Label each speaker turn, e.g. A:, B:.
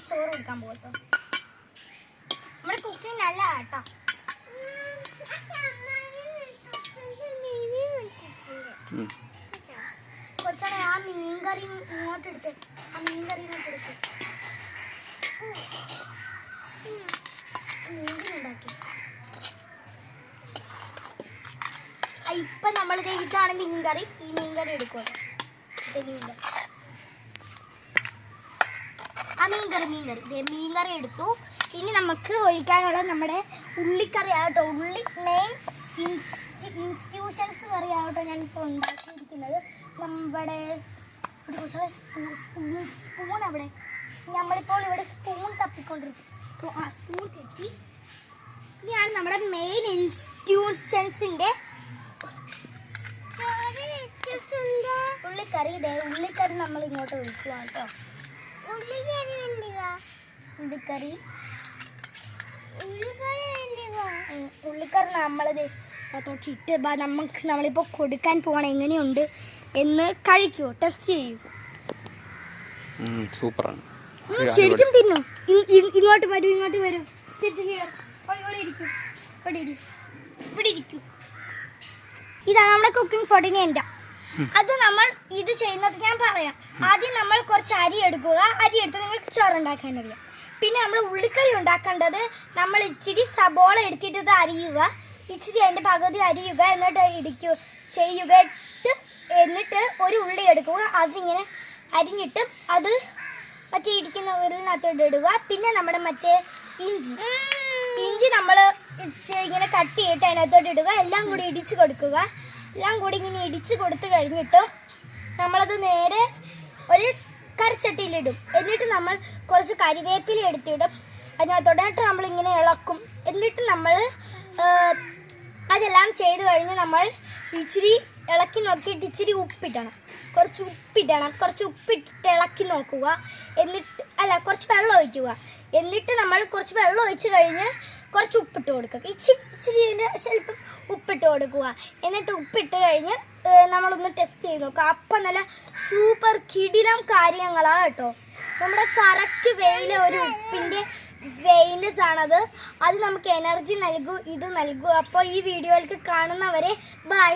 A: ചോറ് കൊടുക്കാൻ പോകട്ടോ. നമ്മുടെ കുക്കിംഗ് നല്ല കേട്ടോ. കുറച്ചാണ് ആ മീൻകറി ഇങ്ങോട്ട് എടുത്ത്, ആ മീൻകറി ഇങ്ങോട്ട് എടുത്ത് മീൻകറി ഉണ്ടാക്കി. ഇപ്പൊ നമ്മളിത് ഇതാണ് മീൻകറി. ഈ മീൻകറി എടുക്കുമല്ലോ, ആ മീൻകറി എടുത്തു. ഇനി നമുക്ക് ഒഴിക്കാനുള്ള നമ്മുടെ ഉള്ളിക്കറി ആകട്ടോ. ഉള്ളി മെയിൻ ഇൻസ്റ്റിറ്റ്യൂഷൻസ് കറി ആകട്ടോ ഞാനിപ്പോൾ ഉണ്ടാക്കിയിരിക്കുന്നത്. നമ്മുടെ സ്പൂൺ അവിടെ, നമ്മളിപ്പോൾ ഇവിടെ സ്പൂൺ തപ്പിക്കൊണ്ടിരിക്കും. സ്പൂൺ കിട്ടി. ഇനിയാണ് നമ്മുടെ മെയിൻ ഇൻസ്റ്റിറ്റ്യൂഷൻസിൻ്റെ ഉള്ളിക്കറി. ഉള്ളിക്കറി നമ്മൾ ഇങ്ങോട്ട് ഒഴിക്കുക കേട്ടോ. ഉള്ളിക്കറി നമ്മളത് തൊട്ടിട്ട് നമ്മളിപ്പോൾ കൊടുക്കാൻ പോകണം. എങ്ങനെയുണ്ട് എന്ന് കഴിക്കുമോ, ടെസ്റ്റ് ചെയ്യൂ.
B: സൂപ്പറാണ്,
A: ശരിക്കും തിന്നു. ഇങ്ങോട്ട് വരൂ. ഇവിടെ ഇരിക്കും. ഇതാണ് നമ്മുടെ കുക്കിംഗ് ഫോർട്ടിൻ്റെ. അത് നമ്മൾ ഇത് ചെയ്യുന്നത് ഞാൻ പറയാം. ആദ്യം നമ്മൾ കുറച്ച് അരി എടുക്കുക. അരി എടുത്ത് നിങ്ങൾക്ക് ചോറുണ്ടാക്കാൻ അറിയാം. പിന്നെ നമ്മൾ ഉള്ളിക്കറി ഉണ്ടാക്കേണ്ടത്, നമ്മൾ ഇച്ചിരി സബോള എടുത്തിട്ട് അരിയുക. ഇച്ചിരി അതിൻ്റെ പകുതി അരിയുക, എന്നിട്ട് എന്നിട്ട് ഒരു ഉള്ളി എടുക്കുക. അതിങ്ങനെ അരിഞ്ഞിട്ട് അത് മറ്റേ ഇടിക്കുന്ന ഉരുളിനകത്തോട്ട് ഇടുക. പിന്നെ നമ്മുടെ മറ്റേ ഇഞ്ചി നമ്മൾ ഇങ്ങനെ കട്ട് ചെയ്തിട്ട് അതിനകത്തോട്ട് ഇടുക. എല്ലാം കൂടി ഇടിച്ച് കൊടുക്കുക. എല്ലാം കൂടി ഇങ്ങനെ ഇടിച്ച് കൊടുത്ത് കഴിഞ്ഞിട്ട് നമ്മളത് നേരെ ഒരു കറിച്ചട്ടിയിലിടും. എന്നിട്ട് നമ്മൾ കുറച്ച് കരിവേപ്പില എടുത്തിടും. അതിനകത്തോട്ട് നമ്മളിങ്ങനെ ഇളക്കും. എന്നിട്ട് നമ്മൾ അതെല്ലാം ചെയ്ത് കഴിഞ്ഞ് നമ്മൾ ഇച്ചിരി ഇളക്കി നോക്കിയിട്ട് ഇച്ചിരി ഉപ്പിടണം. കുറച്ച് ഉപ്പിട്ടിട്ട് ഇളക്കി നോക്കുക. കുറച്ച് വെള്ളം ഒഴിക്കുക. എന്നിട്ട് നമ്മൾ കുറച്ച് വെള്ളം ഒഴിച്ച് കഴിഞ്ഞ് കുറച്ച് ഉപ്പിട്ട് കൊടുക്കുക. ഇച്ചിരി സ്വല്പം ഉപ്പിട്ട് കൊടുക്കുക. എന്നിട്ട് ഉപ്പിട്ട് കഴിഞ്ഞ് നമ്മളൊന്ന് ടെസ്റ്റ് ചെയ്ത് നോക്കുക. അപ്പം നല്ല സൂപ്പർ കിടിലം കാര്യങ്ങളാണ് കേട്ടോ. നമ്മുടെ കറക്റ്റ് വേയിലെ ഒരു ഉപ്പിൻ്റെ വെയിനസ് ആണത്. അത് നമുക്ക് എനർജി നൽകും, ഇത് നൽകും. അപ്പോൾ ഈ വീഡിയോയിലേക്ക് കാണുന്നവരെ ബൈ.